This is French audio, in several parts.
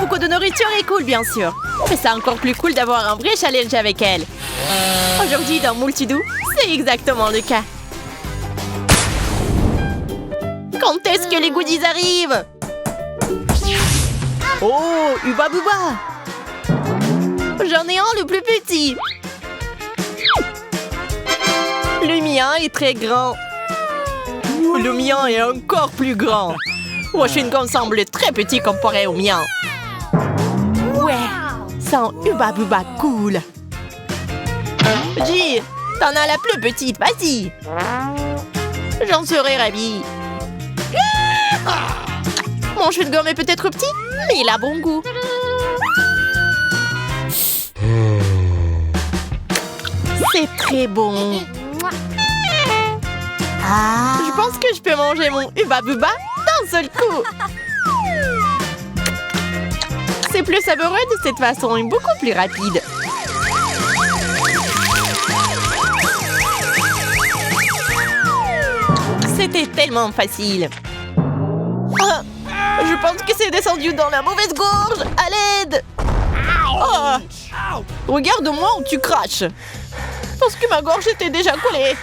Beaucoup de nourriture est cool, bien sûr. Mais c'est encore plus cool d'avoir un vrai challenge avec elle. Aujourd'hui, dans Multidou, c'est exactement le cas. Quand est-ce que les goodies arrivent? Oh, Hubba Bubba! J'en ai un le plus petit. Le mien est très grand. Le mien est encore plus grand. Washington semble très petit comparé au mien. Ouais, c'est un Hubba Bubba cool. Jill, t'en as la plus petite, vas-y. J'en serais ravie. Mon chewing-gum est peut-être petit, mais il a bon goût. C'est très bon. Je pense que je peux manger mon Hubba Bubba d'un seul coup. C'est plus savoureux de cette façon et beaucoup plus rapide. C'était tellement facile. Ah, je pense que c'est descendu dans la mauvaise gorge. À l'aide! Oh, regarde-moi où tu craches. Parce que ma gorge était déjà collée.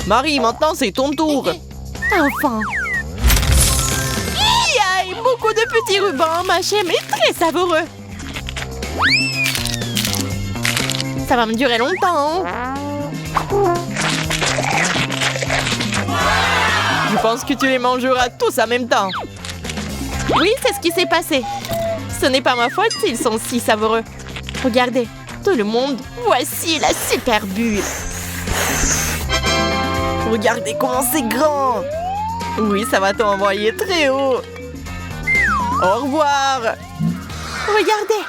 Marie, maintenant c'est ton tour. Enfin. Aïe, beaucoup de petits rubans mâchés, mais très savoureux. Ça va me durer longtemps. Je pense que tu les mangeras tous en même temps. Oui, c'est ce qui s'est passé. Ce n'est pas ma faute s'ils sont si savoureux. Regardez, tout le monde, voici la super bulle. Regardez comment c'est grand. Oui, ça va t'envoyer très haut. Au revoir. Regardez,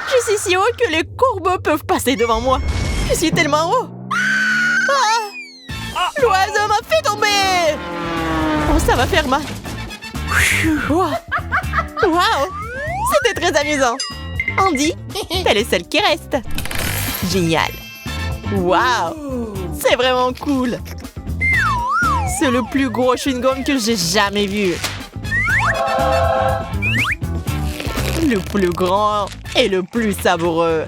je suis si haut que les courbes peuvent passer devant moi. Je suis tellement haut. Ah! L'oiseau m'a fait tomber. Oh, ça va faire mal. Wow! C'était très amusant. Andy, t'es le seul qui reste. Génial. Wow! C'est vraiment cool. C'est le plus gros chewing-gum que j'ai jamais vu. Le plus grand et le plus savoureux.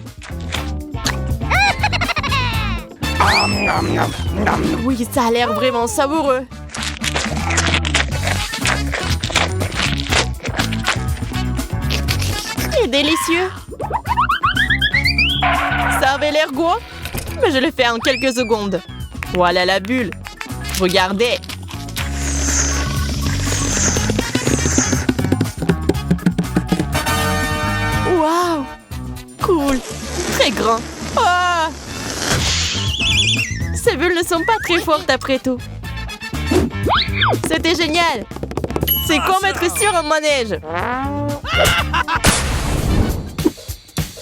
Oui, ça a l'air vraiment savoureux. C'est délicieux. Ça avait l'air gros, mais je l'ai fait en quelques secondes. Voilà la bulle. Regardez. Waouh. Cool. Très grand. Oh. Ces bulles ne sont pas très fortes après tout. C'était génial. C'est comme être sur un manège.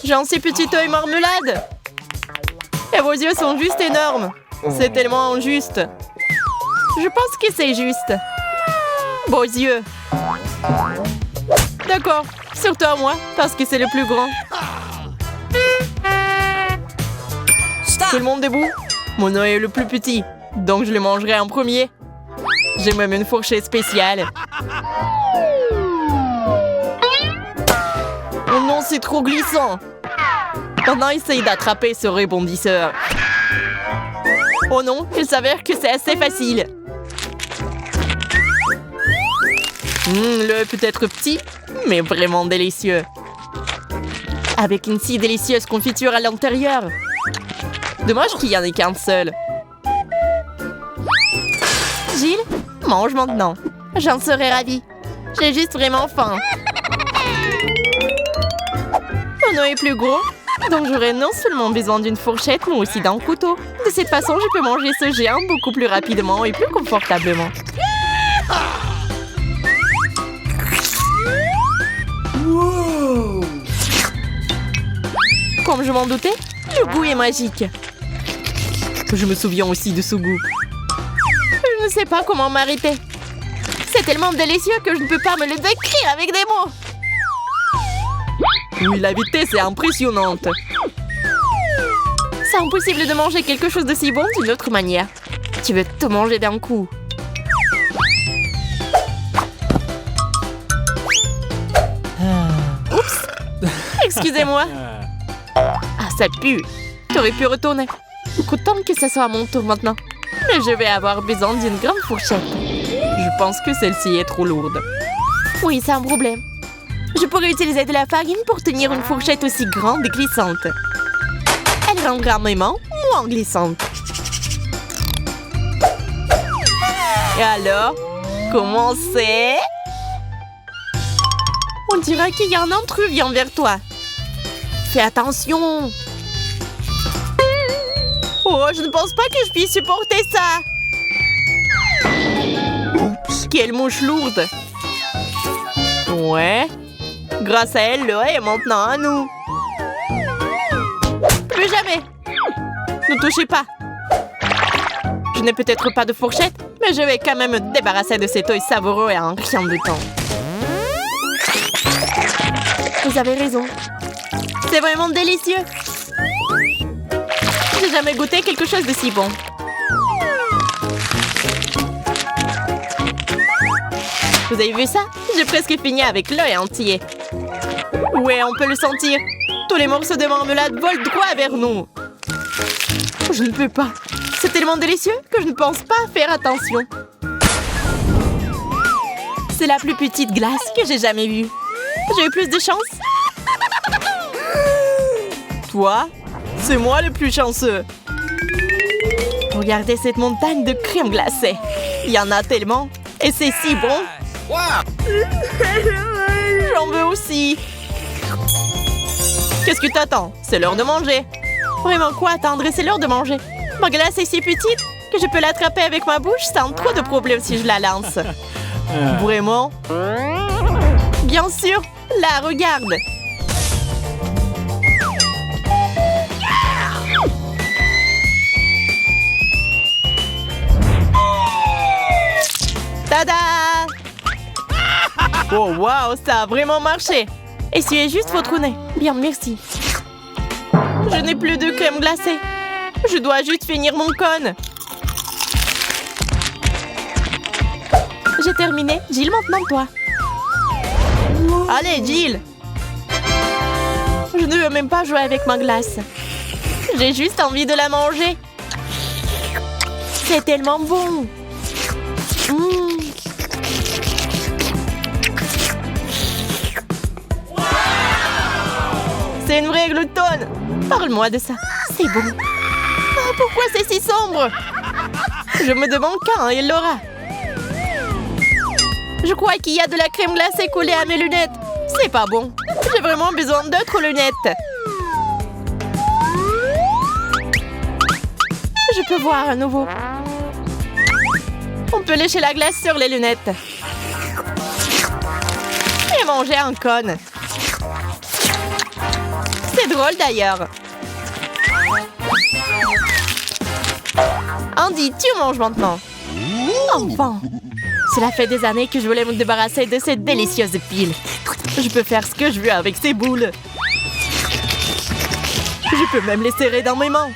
J'ai un si petit œil marmelade. Et vos yeux sont juste énormes. C'est tellement injuste. Je pense que c'est juste. Beaux yeux. D'accord, surtout à moi, parce que c'est le plus grand. Tout le monde debout. Mon œil est le plus petit, donc je le mangerai en premier. J'ai même une fourchette spéciale. Oh non, c'est trop glissant. Maintenant, essaye d'attraper ce rebondisseur. Oh non, il s'avère que c'est assez facile. L'œuf peut être petit, mais vraiment délicieux. Avec une si délicieuse confiture à l'intérieur. Dommage qu'il n'y en ait qu'un seul. Jill, mange maintenant. J'en serais ravie. J'ai juste vraiment faim. Mon œuf est plus gros, donc j'aurai non seulement besoin d'une fourchette, mais aussi d'un couteau. De cette façon, je peux manger ce géant beaucoup plus rapidement et plus confortablement. Wow. Comme je m'en doutais, le goût est magique. Je me souviens aussi de ce goût. Je ne sais pas comment m'arrêter. C'est tellement délicieux que je ne peux pas me le décrire avec des mots. Oui, la vitesse est impressionnante. C'est impossible de manger quelque chose de si bon d'une autre manière. Tu veux tout manger d'un coup. Excusez-moi. Ah, ça pue. T'aurais pu retourner. Autant que ce soit à mon tour maintenant. Mais je vais avoir besoin d'une grande fourchette. Je pense que celle-ci est trop lourde. Oui, c'est un problème. Je pourrais utiliser de la farine pour tenir une fourchette aussi grande et glissante. Elle rendra mes mains moins glissantes. Et alors, comment c'est? On dirait qu'il y a un intrus vient vers toi. Fais attention. Oh, je ne pense pas que je puisse supporter ça. Oups. Quelle mouche lourde. Ouais. Grâce à elle, le est maintenant à nous. Plus jamais. Ne touchez pas. Je n'ai peut-être pas de fourchette, mais je vais quand même me débarrasser de cet œil savoureux et en rien de temps. Vous avez raison. C'est vraiment délicieux. J'ai jamais goûté quelque chose de si bon. Vous avez vu ça? J'ai presque fini avec l'œil entier. Ouais, on peut le sentir. Tous les morceaux de marmelade volent droit vers nous. Je ne peux pas. C'est tellement délicieux que je ne pense pas faire attention. C'est la plus petite glace que j'ai jamais vue. J'ai eu plus de chance. Toi, c'est moi le plus chanceux. Regardez cette montagne de crème glacée. Il y en a tellement. Et c'est si bon. J'en veux aussi. Qu'est-ce que t'attends? C'est l'heure de manger. Vraiment quoi attendre? C'est l'heure de manger. Ma glace est si petite que je peux l'attraper avec ma bouche sans trop de problèmes si je la lance. Vraiment? Bien sûr. Là, regarde. Tada! Oh, wow, ça a vraiment marché. Essuyez juste votre nez. Bien, merci. Je n'ai plus de crème glacée. Je dois juste finir mon cône. J'ai terminé. Jill, maintenant toi. Allez, Jill. Je ne veux même pas jouer avec ma glace. J'ai juste envie de la manger. C'est tellement bon. C'est une vraie gloutonne. Parle-moi de ça. C'est bon. Oh, pourquoi c'est si sombre? Je me demande quand il l'aura. Je crois qu'il y a de la crème glacée collée à mes lunettes. C'est pas bon. J'ai vraiment besoin d'autres lunettes. Je peux voir à nouveau. On peut lécher la glace sur les lunettes. Et manger un cône. C'est drôle d'ailleurs. Andy, tu manges maintenant. Enfin. Cela fait des années que je voulais me débarrasser de cette délicieuse pile. Je peux faire ce que je veux avec ces boules. Je peux même les serrer dans mes mains.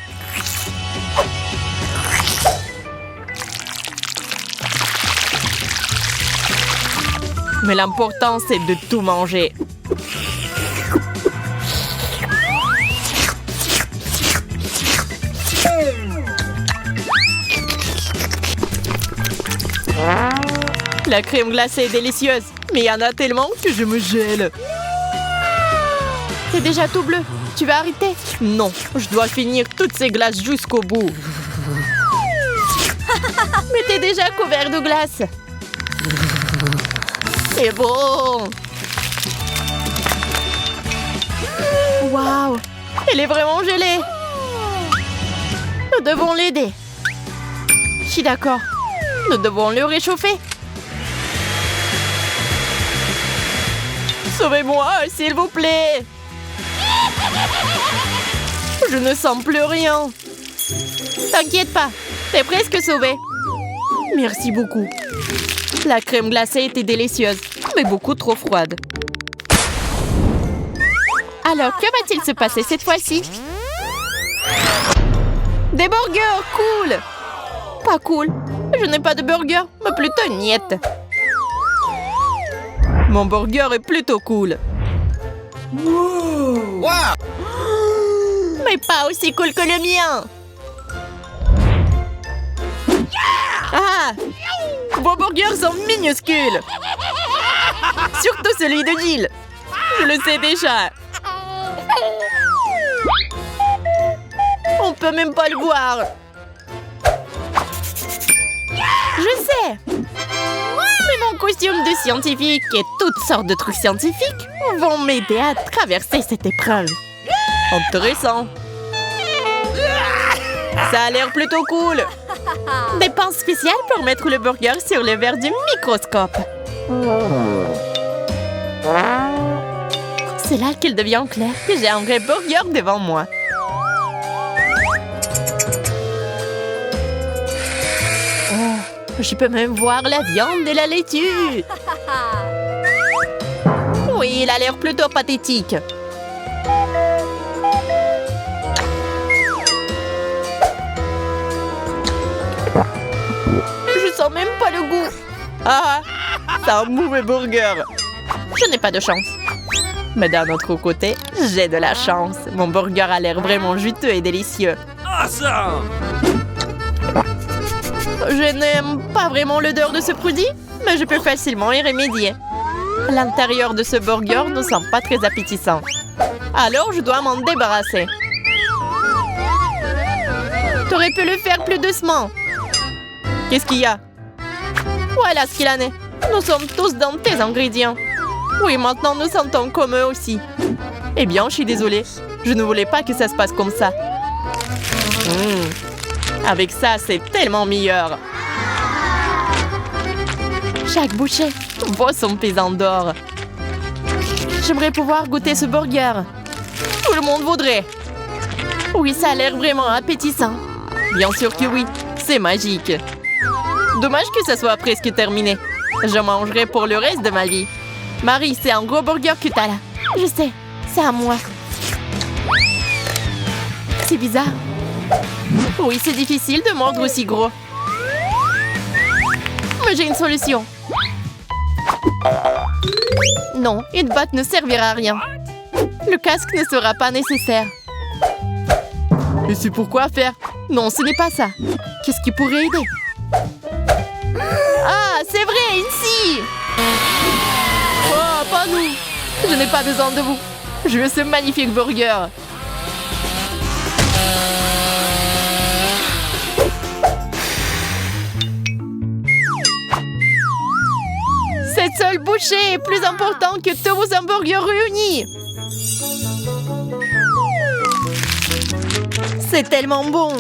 Mais l'important, c'est de tout manger. La crème glacée est délicieuse, mais il y en a tellement que je me gèle. C'est déjà tout bleu. Tu vas arrêter? Non, je dois finir toutes ces glaces jusqu'au bout. Mais t'es déjà couvert de glace. C'est bon. Waouh, elle est vraiment gelée. Nous devons l'aider. Je suis d'accord. Nous devons le réchauffer. Sauvez-moi, s'il vous plaît. Je ne sens plus rien. T'inquiète pas, t'es presque sauvé. Merci beaucoup. La crème glacée était délicieuse, mais beaucoup trop froide. Alors, que va-t-il se passer cette fois-ci? Des burgers, cool. Pas cool. Je n'ai pas de burger, mais plutôt une miette. Mon burger est plutôt cool. Mais pas aussi cool que le mien. Ah! Vos burgers sont minuscules. Surtout celui de Jill. Je le sais déjà. On peut même pas le voir. Je sais. Mais mon costume de scientifique et toutes sortes de trucs scientifiques vont m'aider à traverser cette épreuve. Intéressant. Ça a l'air plutôt cool. Des pinces spéciales pour mettre le burger sur le verre du microscope. C'est là qu'il devient clair que j'ai un vrai burger devant moi. Oh, je peux même voir la viande et la laitue. Oui, il a l'air plutôt pathétique. Je sens même pas le goût. Ah, c'est un mauvais burger. Je n'ai pas de chance. Mais d'un autre côté, j'ai de la chance. Mon burger a l'air vraiment juteux et délicieux. Awesome! Je n'aime pas vraiment l'odeur de ce produit, mais je peux facilement y remédier. L'intérieur de ce burger ne sent pas très appétissant. Alors, je dois m'en débarrasser. T'aurais pu le faire plus doucement. Qu'est-ce qu'il y a? Voilà ce qu'il en est. Nous sommes tous dans tes ingrédients. Oui, maintenant nous sentons comme eux aussi. Eh bien, je suis désolée. Je ne voulais pas que ça se passe comme ça. Avec ça, c'est tellement meilleur. Chaque bouchée vaut son pesant d'or. J'aimerais pouvoir goûter ce burger. Tout le monde voudrait. Oui, ça a l'air vraiment appétissant. Bien sûr que oui, c'est magique. Dommage que ça soit presque terminé. Je mangerai pour le reste de ma vie. Marie, c'est un gros burger que t'as là. Je sais, c'est à moi. C'est bizarre. Oui, c'est difficile de mordre aussi gros. Mais j'ai une solution. Non, une botte ne servira à rien. Le casque ne sera pas nécessaire. Et c'est pourquoi faire? Non, ce n'est pas ça. Qu'est-ce qui pourrait aider? Ah, c'est vrai, une scie! Oh, pas nous! Je n'ai pas besoin de vous. Je veux ce magnifique burger. Cette seule bouchée est plus importante que tous vos hamburgers réunis. C'est tellement bon.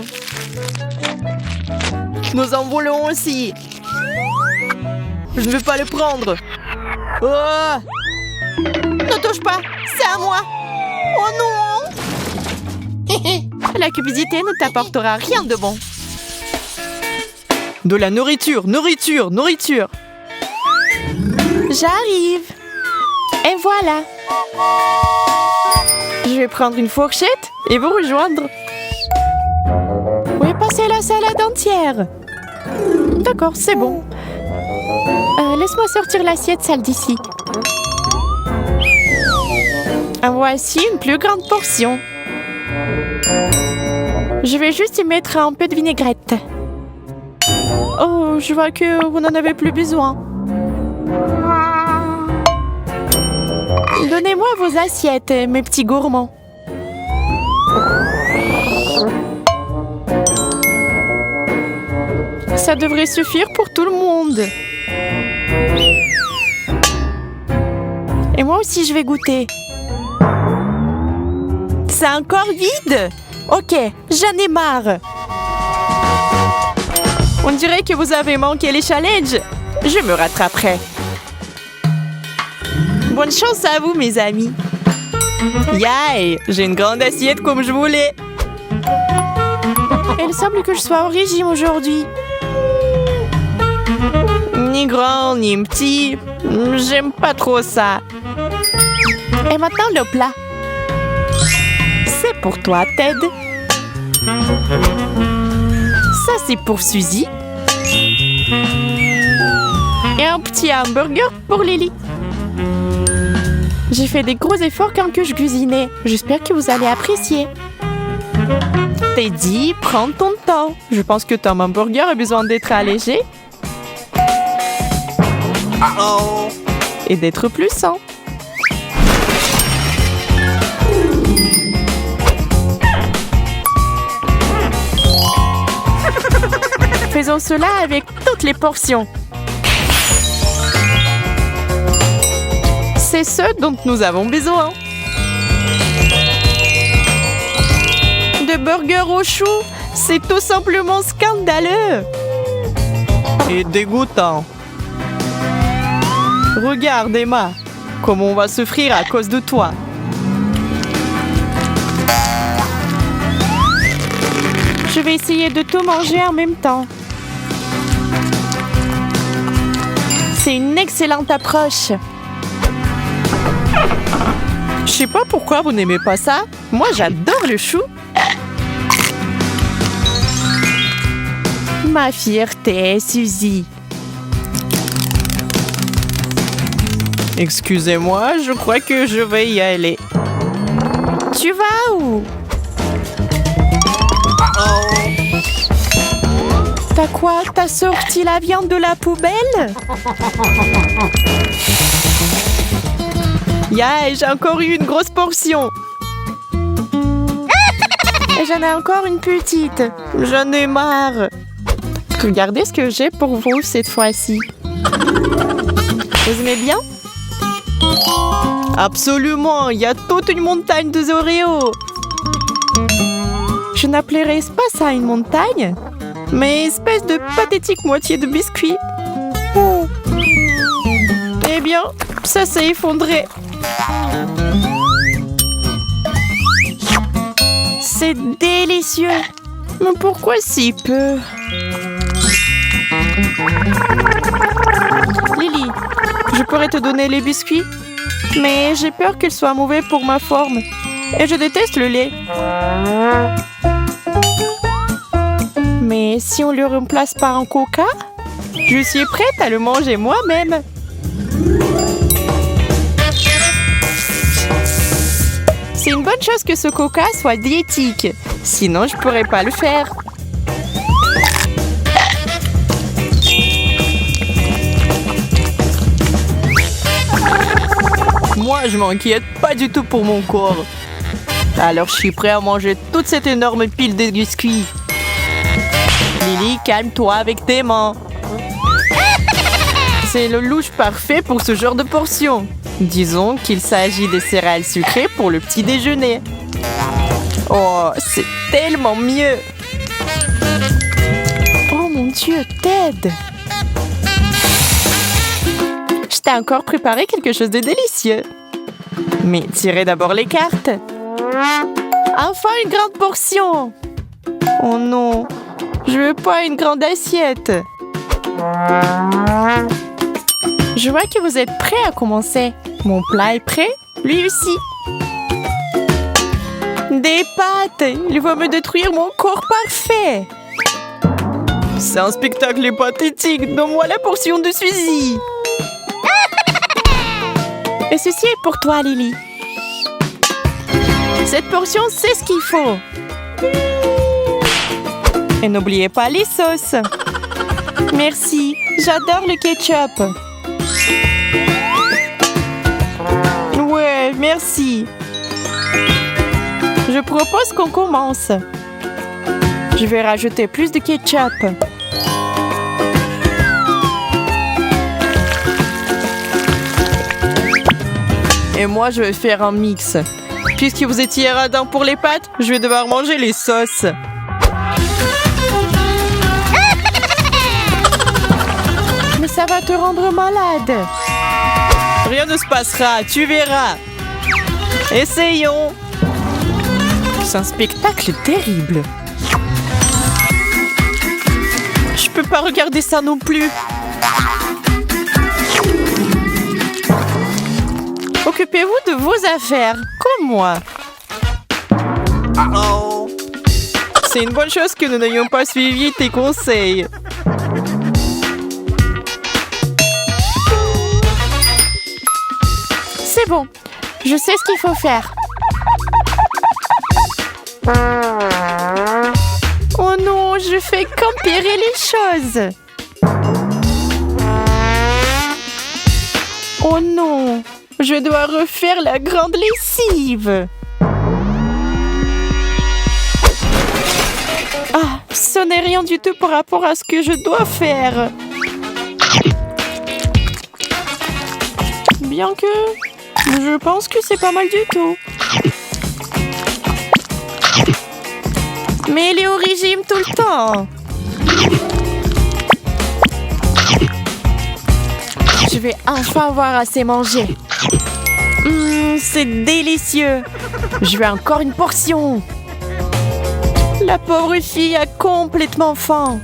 Nous en voulons aussi. Je ne veux pas le prendre. Oh! Ne touche pas, c'est à moi. Oh non! La cupidité ne t'apportera rien de bon. De la nourriture, nourriture, nourriture. J'arrive. Et voilà. Je vais prendre une fourchette et vous rejoindre. Où est passée la salade entière? D'accord, c'est bon. Laisse-moi sortir l'assiette sale d'ici. Voici une plus grande portion. Je vais juste y mettre un peu de vinaigrette. Oh, je vois que vous n'en avez plus besoin. Donnez-moi vos assiettes, mes petits gourmands. Ça devrait suffire pour tout le monde. Et moi aussi, je vais goûter. C'est encore vide? Ok, j'en ai marre. On dirait que vous avez manqué les challenges. Je me rattraperai. Bonne chance à vous, mes amis. Yay! J'ai une grande assiette comme je voulais. Il semble que je sois au régime aujourd'hui. Ni grand, ni petit. J'aime pas trop ça. Et maintenant, le plat. C'est pour toi, Ted. Ça, c'est pour Suzy. Et un petit hamburger pour Lily. J'ai fait des gros efforts quand que je cuisinais. J'espère que vous allez apprécier. Teddy, prends ton temps. Je pense que ton hamburger a besoin d'être allégé. Et d'être plus sain. Faisons cela avec toutes les portions. C'est ce dont nous avons besoin. De burgers au chou, c'est tout simplement scandaleux. Et dégoûtant. Regarde, Emma, comment on va souffrir à cause de toi. Je vais essayer de tout manger en même temps. C'est une excellente approche. Je sais pas pourquoi vous n'aimez pas ça. Moi, j'adore le chou. Ma fierté, Suzy. Excusez-moi, je crois que je vais y aller. Tu vas où? T'as quoi? T'as sorti la viande de la poubelle? Yeah, j'ai encore eu une grosse portion. Et j'en ai encore une petite. J'en ai marre. Regardez ce que j'ai pour vous cette fois-ci. Vous aimez bien? Absolument, il y a toute une montagne de Oreos. Je n'appellerais pas ça une montagne, mais espèce de pathétique moitié de biscuit. Oh. Eh bien, ça s'est effondré. C'est délicieux. Mais pourquoi si peu? Lily, je pourrais te donner les biscuits, mais j'ai peur qu'ils soient mauvais pour ma forme. Et je déteste le lait. Mais si on le remplace par un coca, je suis prête à le manger moi-même. C'est une bonne chose que ce coca soit diététique. Sinon, je pourrais pas le faire. Moi, je m'inquiète pas du tout pour mon corps. Alors, je suis prêt à manger toute cette énorme pile de biscuits. Lily, calme-toi avec tes mains. C'est le louche parfait pour ce genre de portion. Disons qu'il s'agit des céréales sucrées pour le petit déjeuner. Oh, c'est tellement mieux. Oh mon Dieu, Ted! Je t'ai encore préparé quelque chose de délicieux. Mais tirez d'abord les cartes. Enfin, une grande portion. Oh non, je veux pas une grande assiette. Je vois que vous êtes prêts à commencer. Mon plat est prêt, lui aussi. Des pâtes! Il va me détruire mon corps parfait. C'est un spectacle pathétique. Donne-moi la portion de Suzy. Et ceci est pour toi, Lily. Cette portion, c'est ce qu'il faut. Et n'oubliez pas les sauces. Merci, j'adore le ketchup. Ouais, merci. Je propose qu'on commence. Je vais rajouter plus de ketchup. Et moi, je vais faire un mix. Puisque vous étiez radin pour les pâtes, je vais devoir manger les sauces. Mais ça va te rendre malade. Rien ne se passera, tu verras. Essayons. C'est un spectacle terrible. Je peux pas regarder ça non plus. Occupez-vous de vos affaires, comme moi. C'est une bonne chose que nous n'ayons pas suivi tes conseils. C'est bon. Je sais ce qu'il faut faire. Oh non, je fais qu'empirer les choses. Oh non, je dois refaire la grande lessive. Ah, ce n'est rien du tout par rapport à ce que je dois faire. Bien que, je pense que c'est pas mal du tout. Mais il est au régime tout le temps. Je vais enfin avoir assez mangé. C'est délicieux. Je veux encore une portion. La pauvre fille a complètement faim.